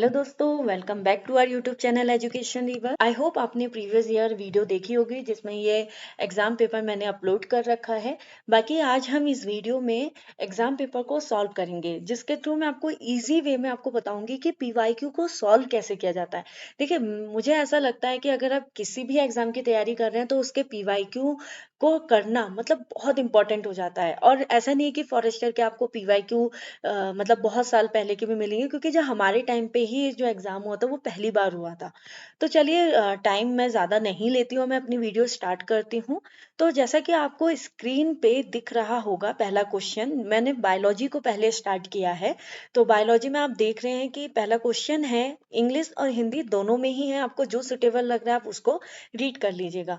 Hello दोस्तों, welcome back to our YouTube channel education river. I hope आपने previous year video देखी होगी जिसमें ये एग्जाम पेपर मैंने अपलोड कर रखा है। बाकी आज हम इस वीडियो में एग्जाम पेपर को सॉल्व करेंगे, जिसके थ्रू मैं आपको इजी वे में आपको बताऊंगी कि पीवाईक्यू को सॉल्व कैसे किया जाता है। देखिए, मुझे ऐसा लगता है कि अगर आप किसी भी एग्जाम की तैयारी कर रहे हैं तो उसके पीवाईक्यू को करना मतलब बहुत इंपॉर्टेंट हो जाता है। और ऐसा नहीं है कि फॉरेस्टर के आपको पीवाईक्यू मतलब बहुत साल पहले के भी मिलेंगे, क्योंकि जो हमारे टाइम पे ही जो एग्जाम हुआ था वो पहली बार हुआ था। तो चलिए, टाइम मैं ज़्यादा नहीं लेती हूँ, मैं अपनी वीडियो स्टार्ट करती हूँ। तो जैसा कि आपको स्क्रीन पे दिख रहा होगा, पहला क्वेश्चन मैंने बायोलॉजी को पहले स्टार्ट किया है। तो बायोलॉजी में आप देख रहे हैं कि पहला क्वेश्चन है, इंग्लिश और हिंदी दोनों में ही है, आपको जो सुटेबल लग रहा है आप उसको रीड कर लीजिएगा।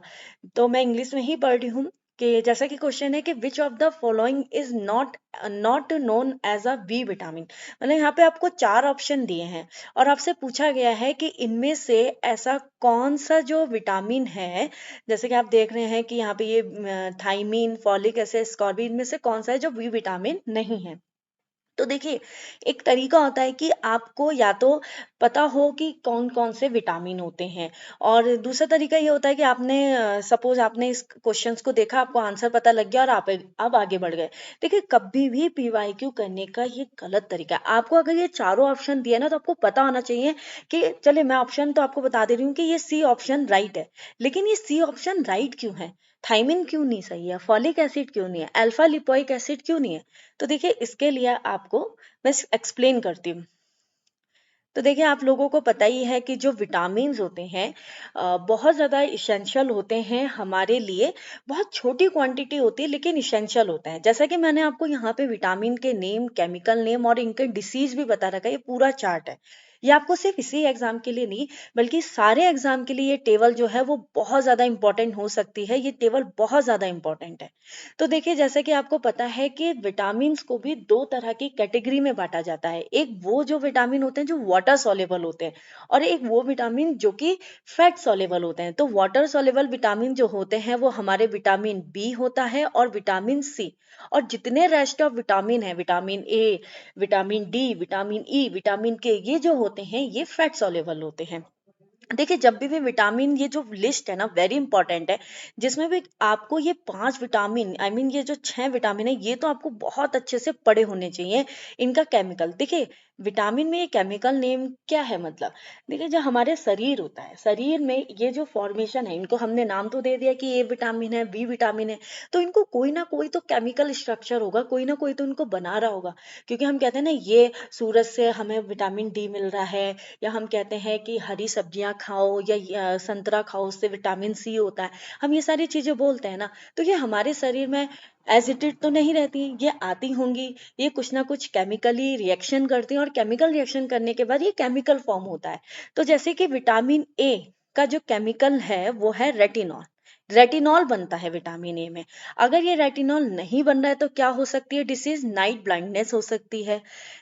तो मैं इंग्लिश में ही पढ़ रही हूँ कि जैसा कि क्वेश्चन है कि which of the following is not not known as a B vitamin. मतलब यहाँ पे आपको चार ऑप्शन दिए हैं और आपसे पूछा गया है कि इनमें से ऐसा कौन सा जो विटामिन है। जैसे कि आप देख रहे हैं कि यहाँ पे ये थाइमीन, फॉलिक एसिड, स्कॉर्बिन, इनमें से कौन सा है जो बी विटामिन नहीं है। तो देखिए, एक तरीका होता है कि आपको या तो पता हो कि कौन कौन से विटामिन होते हैं, और दूसरा तरीका ये होता है कि आपने सपोज आपने इस क्वेश्चंस को देखा, आपको आंसर पता लग गया और आप अब आगे बढ़ गए। देखिए, कभी भी पीवाईक्यू करने का ये गलत तरीका है। आपको अगर ये चारों ऑप्शन दिए ना तो आपको पता होना चाहिए कि चलिए, मैं ऑप्शन तो आपको बता दे रही हूँ कि ये सी ऑप्शन राइट है, लेकिन ये सी ऑप्शन राइट क्यों है? थाइमिन क्यों नहीं सही है? फॉलिक एसिड क्यों नहीं है? अल्फा लिपोइक एसिड क्यों नहीं है? तो देखिए, इसके लिए आपको मैं एक्सप्लेन करती हूँ। तो देखिए, आप लोगों को पता ही है कि जो विटामिन्स होते हैं बहुत ज़्यादा इसेंशियल होते हैं हमारे लिए। बहुत छोटी क्वांटिटी होती है लेकिन इसेंशियल होता है। जैसा कि मैंने आपको यहाँ पे विटामिन के नेम, केमिकल नेम और इनके डिसीज भी बता रखा है, ये पूरा चार्ट है। ये आपको सिर्फ इसी एग्जाम के लिए नहीं, बल्कि सारे एग्जाम के लिए ये टेबल जो है वो बहुत ज़्यादा इंपॉर्टेंट हो सकती है। ये टेबल बहुत ज़्यादा इंपॉर्टेंट है। तो देखिए, जैसे कि आपको पता है कि विटामिन्स को भी दो तरह की कैटेगरी में बांटा जाता है। एक वो जो विटामिन होते हैं जो वाटर सॉल्युबल होते हैं, और एक वो विटामिन जो कि फैट सॉल्युबल होते हैं। तो वाटर सॉल्युबल विटामिन जो होते हैं वो हमारे विटामिन बी होता है और विटामिन सी। और जितने रेस्ट ऑफ विटामिन है, vitamin A, vitamin D, vitamin E, vitamin K, ये जो होते हैं ये फैट सॉल्युबल होते हैं। देखिए, जब भी विटामिन, ये जो लिस्ट है ना वेरी इंपॉर्टेंट है, जिसमें भी आपको ये पांच विटामिन, आई मीन ये जो छह विटामिन है, ये तो आपको बहुत अच्छे से पढ़े होने चाहिए। इनका केमिकल देखिए, विटामिन में ये केमिकल नेम क्या है मतलब। देखिए, जो हमारे शरीर होता है, शरीर में ये जो फॉर्मेशन है, इनको हमने नाम तो दे दिया कि ए विटामिन है, बी विटामिन है। तो इनको कोई ना कोई तो केमिकल स्ट्रक्चर होगा, कोई ना कोई तो इनको बना रहा होगा। क्योंकि हम कहते हैं ना, ये सूरज से हमें विटामिन डी मिल रहा है, या हम कहते हैं कि हरी सब्जियां खाओ या संतरा खाओ, उससे विटामिन सी होता है। हम ये सारी चीजें बोलते हैं ना, तो ये हमारे शरीर में एज इट इज तो नहीं रहती, ये आती होंगी। ये कुछ ना कुछ केमिकली रिएक्शन करती हैं और केमिकल रिएक्शन करने के बाद ये केमिकल फॉर्म होता है। तो जैसे कि विटामिन ए का जो केमिकल है वो है रेटिनॉल। रेटिनॉल बनता है विटामिन ए में। अगर ये रेटिनॉल नहीं बन रहा है तो क्या हो सकती है डिसीज? नाइट ब्लाइंडनेस हो सकती है।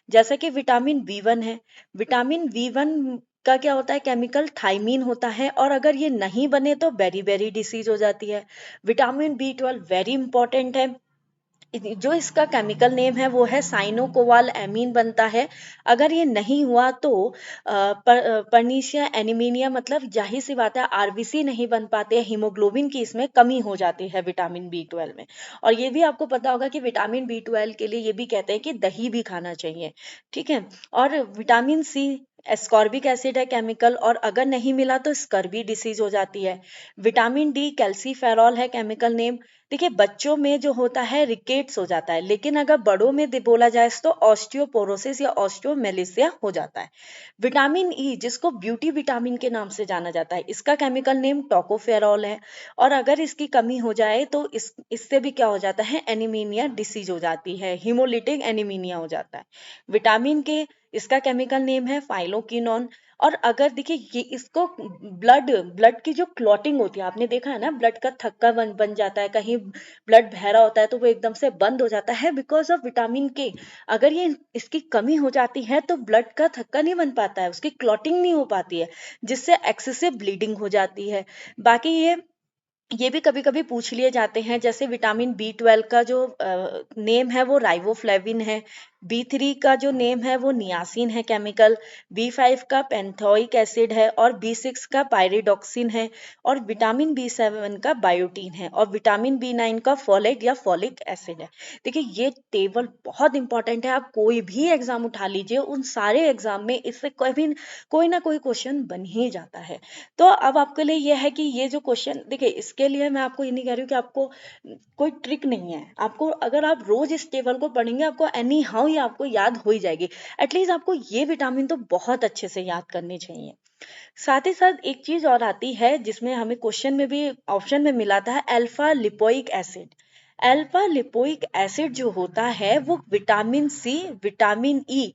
जैसा कि विटामिन बी वन है, विटामिन बी वन का क्या होता है? केमिकल थाइमीन होता है, और अगर ये नहीं बने तो बेरी बेरी डिसीज हो जाती है। Vitamin B twelve very important है। जो इसका केमिकल नेम है वो है साइनोकोवाल एमीन बनता है। अगर ये नहीं हुआ तो परनीशिया एनीमिनिया, मतलब जाहिर सी बात है आरबीसी नहीं बन पाते, हीमोग्लोबिन की इसमें कमी हो जाती है विटामिन बी ट्वेल्व में। और ये भी आपको पता होगा कि विटामिन बी ट्वेल्व के लिए ये भी कहते हैं कि दही भी खाना चाहिए। ठीक है। और विटामिन सी एस्कॉर्बिक एसिड है केमिकल, और अगर नहीं मिला तो स्कर्वी डिसीज हो जाती है। विटामिन डी कैल्सीफेरॉल है केमिकल नेम। देखिए, बच्चों में जो होता है रिकेट्स हो जाता है, लेकिन अगर बड़ों में बोला जाए तो ऑस्टियोपोरोसिस या ऑस्टियोमेलिसिया हो जाता है। विटामिन ई, जिसको ब्यूटी विटामिन के नाम से जाना जाता है, इसका केमिकल नेम टोकोफेरॉल है। और अगर इसकी कमी हो जाए तो इससे भी क्या हो जाता है? एनीमिनिया डिसीज हो जाती है, हीमोलिटिक एनीमिनिया हो जाता है। विटामिन के, इसका केमिकल नेम है फाइलोकिनोन। और अगर देखिए, ये इसको ब्लड ब्लड की जो क्लॉटिंग होती है, आपने देखा है ना, ब्लड का थक्का बन जाता है, कहीं ब्लड बह रहा होता है तो वो एकदम से बंद हो जाता है बिकॉज ऑफ विटामिन के। अगर ये इसकी कमी हो जाती है तो ब्लड का थक्का नहीं बन पाता है, उसकी क्लॉटिंग नहीं हो पाती है, जिससे एक्सेसिव ब्लीडिंग हो जाती है। बाकी ये भी कभी कभी पूछ लिए जाते हैं, जैसे विटामिन बी ट्वेल्व का जो नेम है वो राइबोफ्लेविन है। B3 का जो नेम है वो नियासिन है केमिकल, B5 का पेंथोइक एसिड है और B6 का पायरिडॉक्सिन है और विटामिन B7 का बायोटीन है और विटामिन B9 का फोलेट या फोलिक एसिड है। देखिए ये टेबल बहुत इंपॉर्टेंट है, आप कोई भी एग्जाम उठा लीजिए, उन सारे एग्जाम में इससे कोई ना कोई क्वेश्चन बन ही जाता है। तो अब आपके लिए यह है कि ये जो क्वेश्चन, देखिए इसके लिए मैं आपको ये नहीं कह रही हूँ कि आपको कोई ट्रिक नहीं है, आपको अगर आप रोज इस टेबल को पढ़ेंगे आपको एनी हाउ ये आपको याद हो ही जाएगी। एटलीस्ट आपको ये विटामिन तो बहुत अच्छे से याद करने चाहिए। साथ ही साथ एक चीज और आती है जिसमें हमें क्वेश्चन में भी ऑप्शन में मिला था, alpha lipoic acid. Alpha lipoic acid जो होता है वो विटामिन सी, विटामिन ई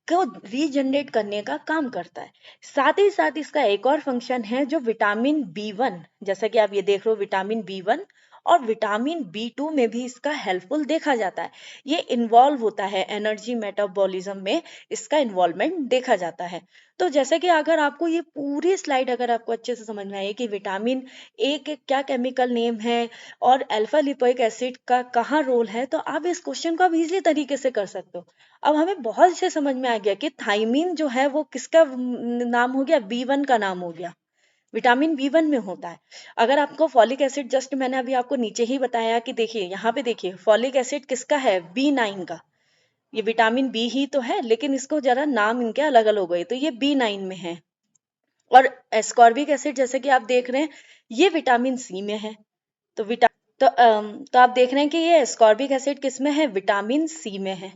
को रीजनरेट करने का काम करता है। साथ ही साथ इसका एक और फंक्शन है जो विटामिन B1, जैसा कि आप ये देख रहे हो विटामिन B1 और विटामिन B2 में भी इसका हेल्पफुल देखा जाता है। ये इन्वॉल्व होता है एनर्जी मेटाबॉलिज्म में, इसका इन्वॉल्वमेंट देखा जाता है। तो जैसे कि अगर आपको ये पूरी स्लाइड अगर आपको अच्छे से समझ में आई कि विटामिन ए के क्या केमिकल नेम है और अल्फा लिपोइक एसिड का कहाँ रोल है, तो आप इस क्वेश्चन को आप इजीली तरीके से कर सकते हो। अब हमें बहुत अच्छे समझ में आ गया कि थाइमिन जो है वो किसका नाम हो गया, B1 का नाम हो गया, विटामिन B1 में होता है। अगर आपको फॉलिक एसिड, जस्ट मैंने अभी आपको नीचे ही बताया कि देखिए यहाँ पे देखिए फॉलिक एसिड किसका है, B9 का। ये विटामिन बी ही तो है लेकिन इसको जरा नाम इनके अलग अलग हो गए, तो ये B9 में है। और एस्कॉर्बिक एसिड जैसे कि आप देख रहे हैं ये विटामिन सी में है। तो तो आप देख रहे हैं कि ये एस्कॉर्बिक एसिड किस में है, विटामिन सी में है।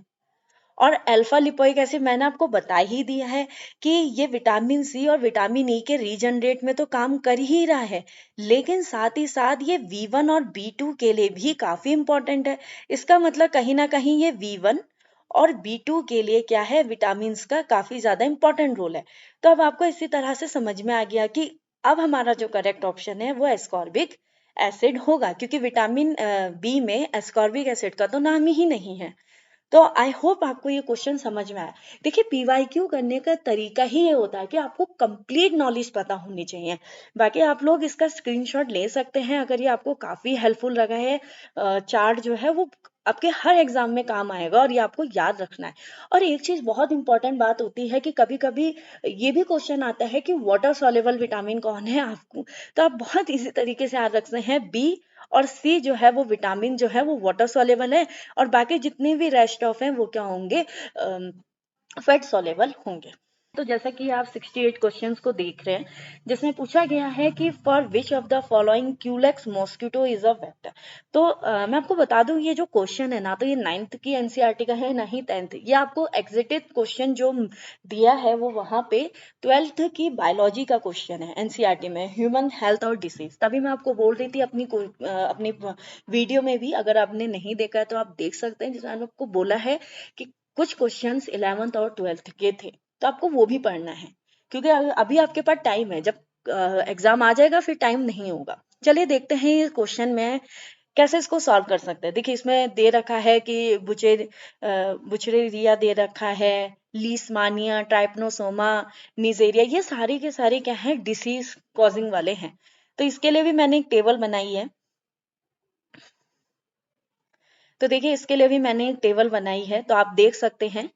और अल्फा लिपोइक एसिड मैंने आपको बता ही दिया है कि ये विटामिन सी और विटामिन ई के रीजनरेट में तो काम कर ही रहा है, लेकिन साथ ही साथ ये V1 और B2 के लिए भी काफी इंपॉर्टेंट है। इसका मतलब कहीं ना कहीं ये V1 और B2 के लिए क्या है, विटामिन का काफी ज्यादा इंपॉर्टेंट रोल है। तो अब आपको इसी तरह से समझ में आ गया कि अब हमारा जो करेक्ट ऑप्शन है वो एस्कॉर्बिक एसिड होगा, क्योंकि विटामिन बी में एस्कॉर्बिक एसिड का तो नाम ही नहीं है। तो आई होप आपको ये क्वेश्चन समझ में आया। देखिए पीवाईक्यू करने का तरीका ही ये होता है कि आपको कंप्लीट नॉलेज पता होनी चाहिए। बाकी आप लोग इसका स्क्रीनशॉट ले सकते हैं अगर ये आपको काफी हेल्पफुल लगा है। चार्ट जो है वो आपके हर एग्जाम में काम आएगा और ये आपको याद रखना है। और एक चीज बहुत इंपॉर्टेंट बात होती है कि कभी कभी ये भी क्वेश्चन आता है कि वाटर सॉल्युबल विटामिन कौन है आपको, तो आप बहुत इजी तरीके से याद रख सकते हैं, बी और सी जो है वो विटामिन जो है वो वाटर सॉल्युबल है और बाकी जितने भी रेस्ट ऑफ हैं वो क्या होंगे, फैट सॉल्युबल होंगे। तो जैसा कि आप 68 क्वेश्चंस को देख रहे हैं जिसमें पूछा गया है कि for which of the following Culex mosquito is a vector. तो मैं आपको बता दूं ये जो क्वेश्चन है ना तो ये 9th की एनसीईआरटी का है ना ही 10th, ये आपको एग्जिटेड क्वेश्चन जो दिया है वो वहां पे 12th की बायोलॉजी का क्वेश्चन है एनसीईआरटी में, ह्यूमन हेल्थ और डिसीज। तभी मैं आपको बोल रही थी अपनी वीडियो में भी, अगर आपने नहीं देखा है तो आप देख सकते हैं, जिसमें मैंने आपको बोला है कि कुछ क्वेश्चंस 11th और 12th के थे तो आपको वो भी पढ़ना है, क्योंकि अभी आपके पास टाइम है, जब एग्जाम आ जाएगा फिर टाइम नहीं होगा। चलिए देखते हैं ये क्वेश्चन में कैसे इसको सॉल्व कर सकते हैं। देखिए इसमें दे रखा है कि बुचेरिया दे रखा है, लीसमानिया, ट्राइपनोसोमा, निजेरिया, ये सारे के सारे क्या है, डिसीज कॉजिंग वाले हैं। तो इसके लिए भी मैंने एक टेबल बनाई है। तो देखिए इसके लिए भी मैंने एक टेबल बनाई है तो आप देख सकते हैं।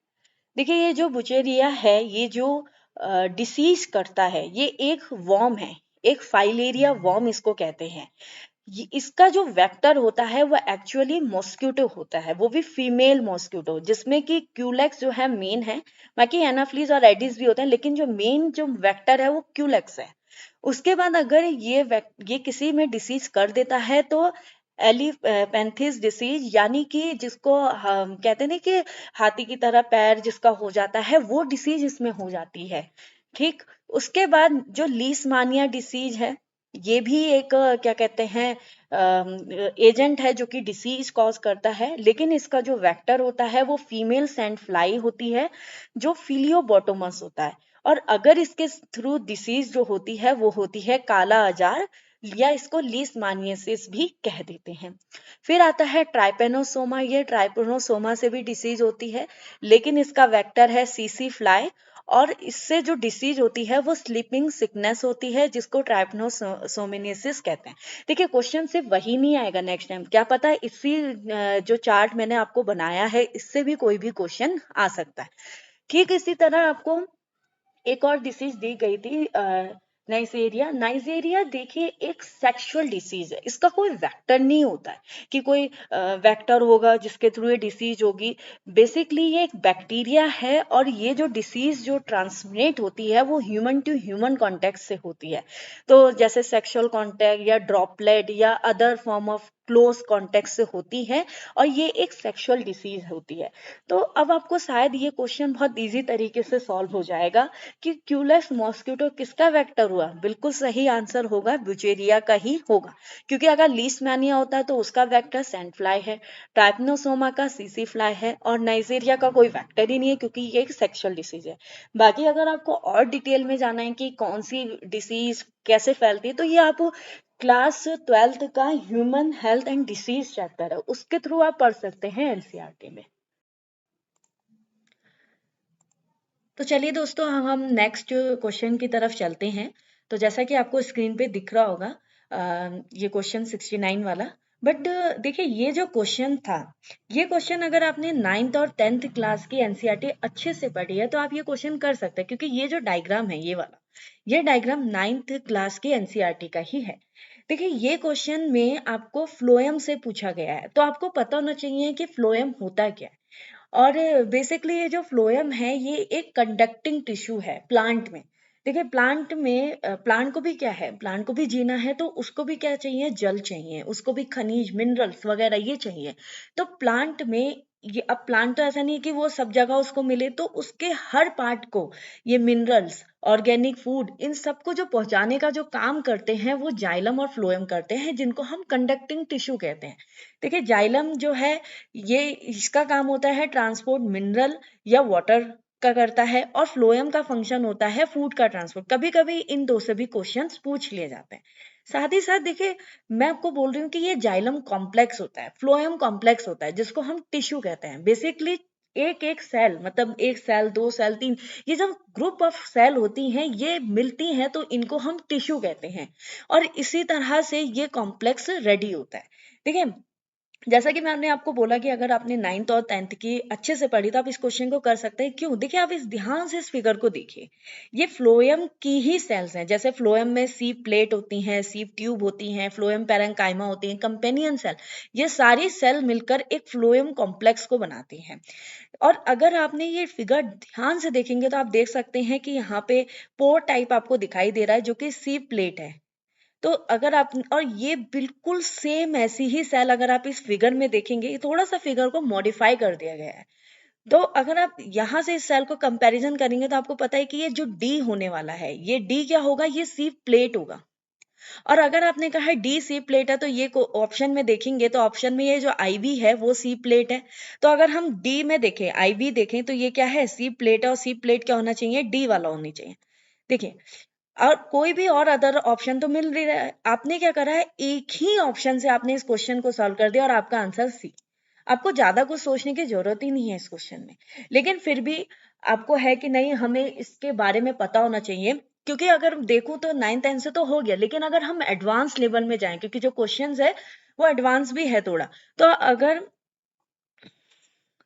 देखिए ये जो बुचेरिया है ये जो डिसीज करता है ये एक वर्म है, एक फाइलेरिया वर्म इसको कहते हैं। इसका जो वेक्टर होता है वो एक्चुअली मॉस्किटो होता है, वो भी फीमेल मॉस्किटो, जिसमें कि क्यूलेक्स जो है मेन है, बाकी एनाफ्लीज और एडिस भी होते हैं, लेकिन जो मेन जो वेक्टर है वो क्यूलेक्स है। उसके बाद अगर ये किसी में डिसीज कर देता है तो एलिपेंथिस डिसीज, यानी कि जिसको हम कहते हैं ना कि हाथी की तरह पैर जिसका हो जाता है, वो डिसीज इसमें हो जाती है। ठीक, उसके बाद जो लीसमानिया डिसीज है ये भी एक क्या कहते हैं एजेंट है जो कि डिसीज कॉज करता है, लेकिन इसका जो वेक्टर होता है वो फीमेल सैंड फ्लाई होती है जो फिलियोबोटोमस होता है। और अगर इसके थ्रू डिसीज जो होती है वो होती है काला अजार, या इसको लीशमानियासिस भी कह देते हैं। फिर आता है ट्राइपेनोसोमा, ये ट्राइपेनोसोमा से भी डिसीज होती है लेकिन इसका वेक्टर है सीसी फ्लाई। और इससे जो डिसीज होती है वो स्लीपिंग सिकनेस होती है, जिसको ट्राइपनोसोमियासिस कहते हैं। देखिए क्वेश्चन सिर्फ वही नहीं आएगा नेक्स्ट टाइम, क्या पता है इसी जो चार्ट मैंने आपको बनाया है इससे भी कोई भी क्वेश्चन आ सकता है। ठीक इसी तरह आपको एक और डिसीज दी गई थी, नाइजेरिया। नाइजेरिया देखिए एक सेक्सुअल डिसीज है, इसका कोई वेक्टर नहीं होता है कि कोई वेक्टर होगा जिसके थ्रू ये डिसीज होगी। बेसिकली ये एक बैक्टीरिया है, और ये जो डिसीज जो ट्रांसमिट होती है वो ह्यूमन टू ह्यूमन कॉन्टेक्ट से होती है। तो जैसे सेक्सुअल कॉन्टेक्ट या ड्रॉपलेट या other form of close contact से होती है, और ये एक सेक्सुअल डिसीज होती है। तो अब आपको शायद ये क्वेश्चन बहुत इजी तरीके से सॉल्व हो जाएगा कि क्यूलेक्स मॉस्किटो किसका वेक्टर हुआ। बिल्कुल सही आंसर होगा ब्यूचेरिया का ही होगा, क्योंकि अगर लीशमैनिया होता है तो उसका वेक्टर सैंड फ्लाई है, ट्राइपनोसोमा का सीसी फ्लाई है, और नाइजेरिया का कोई वेक्टर ही नहीं है क्योंकि ये एक सेक्सुअल डिसीज है। बाकी अगर आपको और डिटेल में जाना है कि कौन सी डिसीज कैसे फैलती है, तो ये आप क्लास 12th का human health and disease chapter है, उसके थ्रू आप पढ़ सकते हैं एनसीईआरटी में। तो चलिए दोस्तों हम नेक्स्ट क्वेश्चन की तरफ चलते हैं। तो जैसा कि आपको स्क्रीन पे दिख रहा होगा ये क्वेश्चन 69 वाला। बट देखिए ये जो क्वेश्चन था, ये क्वेश्चन अगर आपने 9th और 10th क्लास की एनसीईआरटी अच्छे से पढ़ी है तो आप ये क्वेश्चन कर सकते हैं, क्योंकि ये जो डायग्राम है ये वाला, ये डायग्राम 9th क्लास की एनसीईआरटी का ही है। देखिए ये क्वेश्चन में आपको फ्लोएम से पूछा गया है, तो आपको पता होना चाहिए कि फ्लोएम होता क्या है। और बेसिकली ये जो फ्लोएम है ये एक कंडक्टिंग टिश्यू है प्लांट में। देखिए प्लांट में प्लांट को भी क्या है, प्लांट को भी जीना है तो उसको भी क्या चाहिए, जल चाहिए, उसको भी खनिज मिनरल्स वगैरह ये चाहिए। तो प्लांट में ये, अब प्लांट तो ऐसा नहीं है कि वो सब जगह उसको मिले, तो उसके हर पार्ट को ये मिनरल्स ऑर्गेनिक फूड इन सबको जो पहुंचाने का जो काम करते हैं वो जाइलम और फ्लोएम करते हैं, जिनको हम कंडक्टिंग टिश्यू कहते हैं। देखिए जाइलम जो है ये इसका काम होता है ट्रांसपोर्ट मिनरल या वाटर का करता है, और फ्लोएम का फंक्शन होता है फूड का ट्रांसपोर्ट। कभी कभी इन दो से भी क्वेश्चंस पूछ लिए जाते हैं। साथ ही साथ देखिए मैं आपको बोल रही हूँ कि ये जाइलम कॉम्प्लेक्स होता है, फ्लोएम कॉम्प्लेक्स होता है, जिसको हम टिश्यू कहते हैं। बेसिकली एक एक सेल, मतलब एक सेल, दो सेल, तीन, ये जब ग्रुप ऑफ सेल होती हैं ये मिलती हैं तो इनको हम टिश्यू कहते हैं। और इसी तरह से ये कॉम्प्लेक्स रेडी होता है। देखिए जैसा कि मैंने आपको बोला कि अगर आपने 9th और 10th की अच्छे से पढ़ी तो आप इस क्वेश्चन को कर सकते हैं। क्यों, देखिए आप इस ध्यान से इस फिगर को देखिए, ये फ्लोएम की ही सेल्स हैं। जैसे फ्लोएम में सीप प्लेट होती हैं, सीप ट्यूब होती हैं, फ्लोएम पैरेंकाइमा होती हैं, कंपेनियन सेल, ये सारी सेल मिलकर एक फ्लोएम कॉम्प्लेक्स को बनाती हैं। और अगर आपने ये फिगर ध्यान से देखेंगे तो आप देख सकते हैं कि यहाँ पे पोर टाइप आपको दिखाई दे रहा है जो कि सीप प्लेट है। तो अगर आप, और ये बिल्कुल सेम ऐसी ही सेल अगर आप इस फिगर में देखेंगे, ये थोड़ा सा फिगर को मॉडिफाई कर दिया गया है। तो अगर आप यहाँ से इस सेल को कंपैरिजन करेंगे तो आपको पता है कि ये जो डी होने वाला है, ये डी क्या होगा, ये सी प्लेट होगा। और अगर आपने कहा है डी सी प्लेट है तो ये ऑप्शन में देखेंगे तो ऑप्शन में ये जो आईवी है वो सी प्लेट है। तो अगर हम डी में देखें, आईवी देखें, तो ये क्या है, सी प्लेट है, और सी प्लेट क्या होना चाहिए, डी वाला होनी चाहिए। देखिए और कोई भी और अदर ऑप्शन तो मिल नहीं रहा है, आपने क्या करा है, एक ही ऑप्शन से आपने इस क्वेश्चन को सॉल्व कर दिया और आपका आंसर सी। आपको ज्यादा कुछ सोचने की जरूरत ही नहीं है इस क्वेश्चन में। लेकिन फिर भी आपको है कि नहीं हमें इसके बारे में पता होना चाहिए, क्योंकि अगर देखूं तो 9th 10th से तो हो गया, लेकिन अगर हम एडवांस लेवल में जाएं, क्योंकि जो क्वेश्चंस है वो एडवांस भी है थोड़ा, तो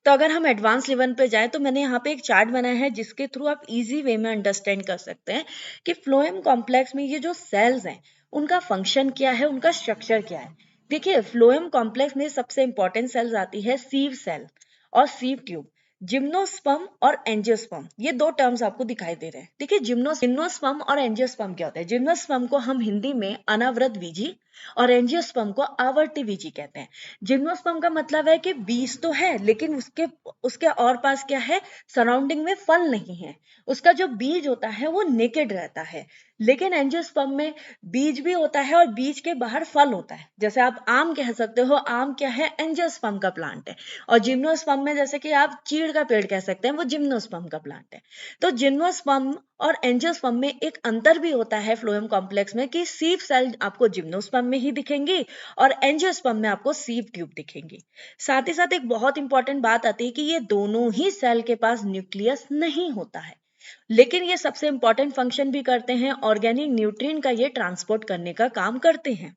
अगर हम एडवांस लेवल पे जाएं तो मैंने यहाँ पे एक चार्ट बनाया है जिसके थ्रू आप इजी वे में अंडरस्टैंड कर सकते हैं कि फ्लोएम कॉम्प्लेक्स में ये जो सेल्स हैं उनका फंक्शन क्या है, उनका स्ट्रक्चर क्या है। देखिए फ्लोएम कॉम्प्लेक्स में सबसे इंपॉर्टेंट सेल्स आती है सीव सेल और सीव ट्यूब। जिम्नोस्पर्म और एंजियोस्पर्म, ये दो टर्म्स आपको दिखाई दे रहे हैं। देखिए जिम्नोस्पर्म और एंजियोस्पर्म क्या होता है, जिम्नोस्पर्म को हम हिंदी में अनावृत बीजी और एंजियोस्पर्म को आवर्ती बीजी कहते हैं। जिम्नोस्पर्म का मतलब है कि बीज तो है लेकिन उसके उसके और पास क्या है, सराउंडिंग में फल नहीं है, उसका जो बीज होता है वो नेकेड रहता है। लेकिन एंजियोस्पर्म में बीज भी होता है और बीज के बाहर फल होता है। जैसे आप आम कह सकते हो, आम क्या है, एंजियोस्पर्म का प्लांट है। और जिम्नोस्पर्म में जैसे कि आप चीड़ का पेड़ कह सकते हैं, वो जिम्नोस्पर्म का प्लांट है। तो जिम्नोस्पर्म और एंजियोस्पर्म में एक अंतर भी होता है फ्लोएम कॉम्प्लेक्स में, कि सीव सेल आपको जिम्नोस्पर्म में ही दिखेंगी और एंजियोस्पर्म में आपको सीव ट्यूब दिखेंगी। साथ ही साथ एक बहुत इंपॉर्टेंट बात आती है कि ये दोनों ही सेल के पास न्यूक्लियस नहीं होता है। लेकिन ये सबसे इंपॉर्टेंट फंक्शन भी करते हैं, ऑर्गेनिक न्यूट्रिएंट का ये ट्रांसपोर्ट करने का काम करते हैं।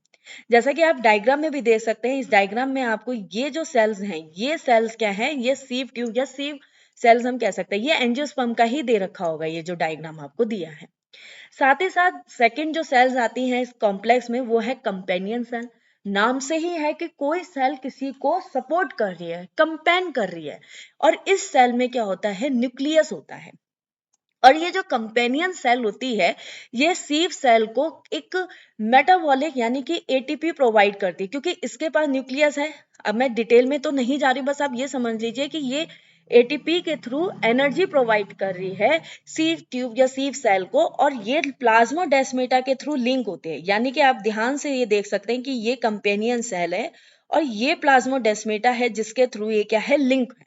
जैसा कि आप डायग्राम में भी देख सकते हैं, इस डायग्राम में आपको ये जो सेल्स हैं, ये सेल्स क्या है, ये सीव ट्यूब या सीव सेल्स हम कह सकते हैं, ये एंजियोस्पर्म का ही दे रखा होगा, ये जो डायग्राम आपको दिया है। साथ ही साथ सेकंड जो सेल्स आती हैं इस कॉम्प्लेक्स में, वो है कंपेनियन सेल। नाम से ही है कि कोई सेल किसी को सपोर्ट कर रही है, कंपेन कर रही है। और इस सेल में क्या होता है, न्यूक्लियस होता है। और ये जो कंपेनियन सेल होती है, ये सीव सेल को एक मेटाबॉलिक यानी कि एटीपी प्रोवाइड करती है, क्योंकि इसके पास न्यूक्लियस है। अब मैं डिटेल में तो नहीं जा रही, बस आप ये समझ लीजिए कि ये एटीपी के थ्रू एनर्जी प्रोवाइड कर रही है सीव ट्यूब या सीव सेल को, और ये प्लाज्मोडेस्माटा के थ्रू लिंक होते हैं। यानी कि आप ध्यान से ये देख सकते हैं कि ये कंपेनियन सेल है और ये प्लाज्मोडेस्माटा है, जिसके थ्रू ये क्या है, लिंक है।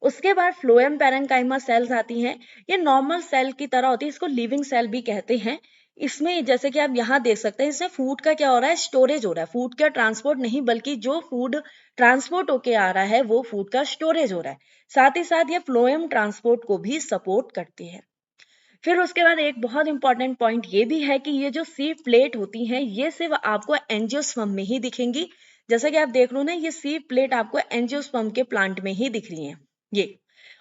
उसके बाद फ्लोएम पैरेन्काइमा सेल्स आती हैं। ये नॉर्मल सेल की तरह होती है, इसको लिविंग सेल भी कहते हैं। इसमें जैसे कि आप यहाँ देख सकते हैं, इसमें फूड का क्या हो रहा है, स्टोरेज हो रहा है। फूड का ट्रांसपोर्ट नहीं, बल्कि जो फूड ट्रांसपोर्ट होके आ रहा है वो फूड का स्टोरेज हो रहा है। साथ ही साथ ये फ्लोएम ट्रांसपोर्ट को भी सपोर्ट करती है। फिर उसके बाद एक बहुत इंपॉर्टेंट पॉइंट ये भी है कि ये जो सीव प्लेट होती हैं, ये सिर्फ आपको एंजियोस्पर्म में ही दिखेंगी। जैसा कि आप देख लो ना, ये सीव प्लेट आपको एंजियोस्पर्म के प्लांट में ही दिख रही है ये।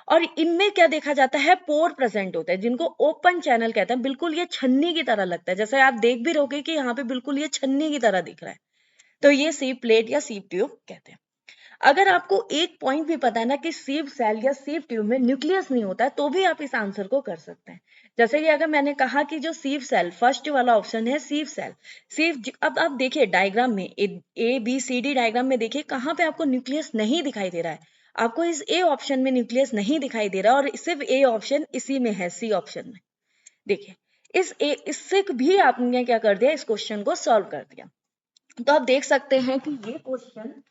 और इनमें क्या देखा जाता है, पोर प्रेजेंट होता है, जिनको ओपन चैनल कहते हैं। बिल्कुल ये छन्नी की तरह लगता है, जैसे आप देख भी रहोगे कि यहाँ पे बिल्कुल ये छन्नी की तरह दिख रहा है। तो ये सीव प्लेट या सीव ट्यूब कहते हैं। अगर आपको एक पॉइंट भी पता है ना कि सीव सेल या सीव ट्यूब में न्यूक्लियस नहीं होता है, तो भी आप इस आंसर को कर सकते हैं। जैसे कि अगर मैंने कहा कि जो सीव सेल, फर्स्ट वाला ऑप्शन है सीव सेल, अब आप देखिए डायग्राम में, A B C D diagram में देखिए कहाँ पे आपको न्यूक्लियस नहीं दिखाई दे रहा है। आपको इस ए ऑप्शन में न्यूक्लियस नहीं दिखाई दे रहा, और सिर्फ ए ऑप्शन इसी में है, सी ऑप्शन में। देखिए इससे भी आपने क्या कर दिया, इस क्वेश्चन को सॉल्व कर दिया। तो आप देख सकते हैं कि ये क्वेश्चन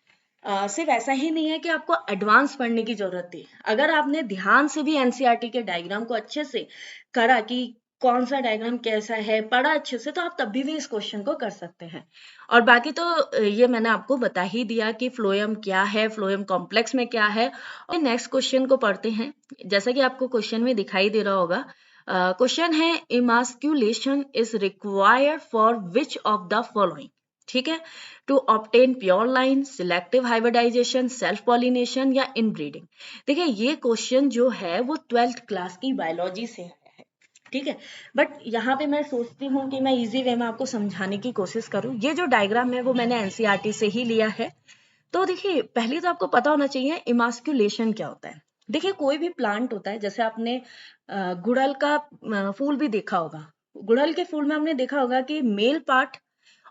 सिर्फ ऐसा ही नहीं है कि आपको एडवांस पढ़ने की जरूरत थी। अगर आपने ध्यान से भी एनसीईआरटी के डायग्राम को अच्छे से करा कि कौन सा डायग्राम कैसा है, पढ़ा अच्छे से, तो आप तब भी इस क्वेश्चन को कर सकते हैं। और बाकी तो ये मैंने आपको बता ही दिया कि फ्लोएम क्या है, फ्लोएम कॉम्प्लेक्स में क्या है। और नेक्स्ट क्वेश्चन को पढ़ते हैं। जैसा कि आपको क्वेश्चन में दिखाई दे रहा होगा, क्वेश्चन है, emasculation is required for which of the following. ठीक है, to obtain pure line, selective hybridisation, self pollination या इनब्रीडिंग। देखिए ये क्वेश्चन जो है वो 12th क्लास की बायोलॉजी से है। ठीक है, बट यहाँ पे मैं सोचती हूँ कि मैं इजी वे में आपको समझाने की कोशिश करूँ। ये जो डायग्राम है वो मैंने एनसीईआरटी से ही लिया है। तो देखिए पहले तो आपको पता होना चाहिए इमास्क्यूलेशन क्या होता है। देखिए कोई भी प्लांट होता है, जैसे आपने गुड़हल का फूल भी देखा होगा। गुड़हल के फूल में हमने देखा होगा कि मेल पार्ट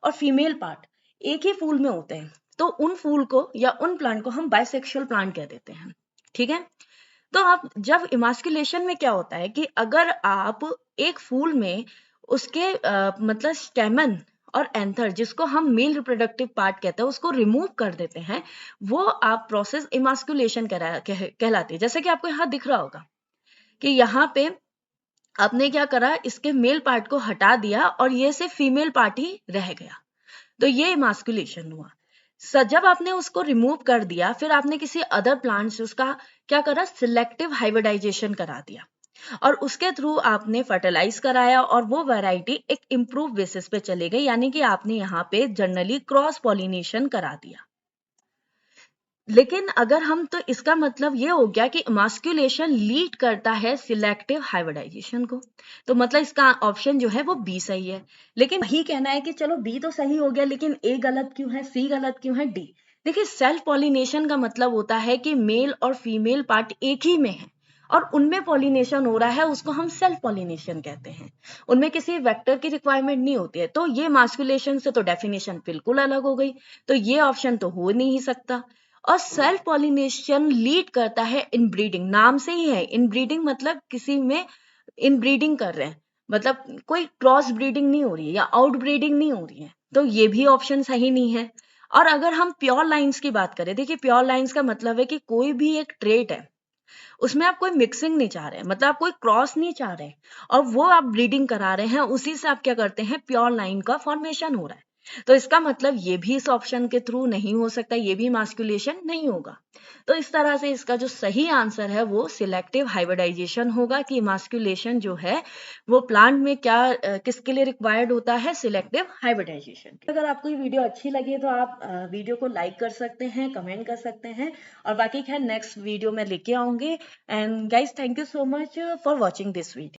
और फीमेल पार्ट एक ही फूल में होते हैं। तो उन फूल को या उन प्लांट को हम बाइसेक्सुअल प्लांट कह देते हैं। ठीक है, तो आप जब इमास्कुलेशन में क्या होता है कि अगर आप एक फूल में उसके मतलब स्टेमन और एंथर, जिसको हम मेल रिप्रोडक्टिव पार्ट कहते हैं, उसको रिमूव कर देते हैं, वो आप प्रोसेस इमास्कुलेशन कहलाती है। जैसे कि आपको यहाँ दिख रहा होगा कि यहाँ पे आपने क्या करा, इसके मेल पार्ट को हटा दिया और ये सिर्फ फीमेल पार्ट ही रह गया। तो ये इमास्कुलेशन हुआ। जब आपने उसको रिमूव कर दिया, फिर आपने किसी अदर प्लांट से उसका क्या करा, सिलेक्टिव हाइब्रिडाइजेशन करा दिया, और उसके थ्रू आपने फर्टिलाइज कराया, और वो वैरायटी एक इम्प्रूव बेसिस पे चली गई। यानी कि आपने यहाँ पे जनरली क्रॉस पॉलिनेशन करा दिया। लेकिन अगर हम, तो इसका मतलब ये हो गया कि इमास्कुलेशन लीड करता है सिलेक्टिव हाइब्रिडाइजेशन को। तो मतलब इसका ऑप्शन जो है वो बी सही है। लेकिन वही कहना है कि चलो बी तो सही हो गया, लेकिन ए गलत क्यों है, सी गलत क्यों है, डी। देखिए सेल्फ पॉलिनेशन का मतलब होता है कि मेल और फीमेल पार्ट एक ही में है और उनमें पॉलिनेशन हो रहा है, उसको हम सेल्फ पॉलिनेशन कहते हैं। उनमें किसी वेक्टर की रिक्वायरमेंट नहीं होती है। तो ये मास्कुलेशन से तो डेफिनेशन बिल्कुल अलग हो गई, तो ये ऑप्शन तो हो नहीं सकता। और सेल्फ पॉलिनेशन लीड करता है इनब्रीडिंग, नाम से ही है इनब्रीडिंग, मतलब किसी में इनब्रीडिंग कर रहे हैं, मतलब कोई क्रॉस ब्रीडिंग नहीं हो रही है या आउट ब्रीडिंग नहीं हो रही है। तो ये भी ऑप्शन सही नहीं है। और अगर हम प्योर लाइंस की बात करें, देखिए प्योर लाइंस का मतलब है कि कोई भी एक ट्रेट है, उसमें आप कोई मिक्सिंग नहीं चाह रहे हैं, मतलब आप कोई क्रॉस नहीं चाह रहे हैं, और वो आप ब्रीडिंग करा रहे हैं, उसी से आप क्या करते हैं, प्योर लाइन का फॉर्मेशन हो रहा है। तो इसका मतलब ये भी इस ऑप्शन के थ्रू नहीं हो सकता, ये भी मास्कुलेशन नहीं होगा। तो इस तरह से इसका जो सही आंसर है वो सिलेक्टिव हाइब्रिडाइजेशन होगा कि मास्कुलेशन जो है वो प्लांट में क्या किसके लिए रिक्वायर्ड होता है, सिलेक्टिव हाइब्रिडाइजेशन। अगर आपको ये वीडियो अच्छी लगी तो आप वीडियो को लाइक कर सकते हैं, कमेंट कर सकते हैं, और बाकी खैर नेक्स्ट वीडियो में लेके आऊंगी। And guys thank you so much for watching this video.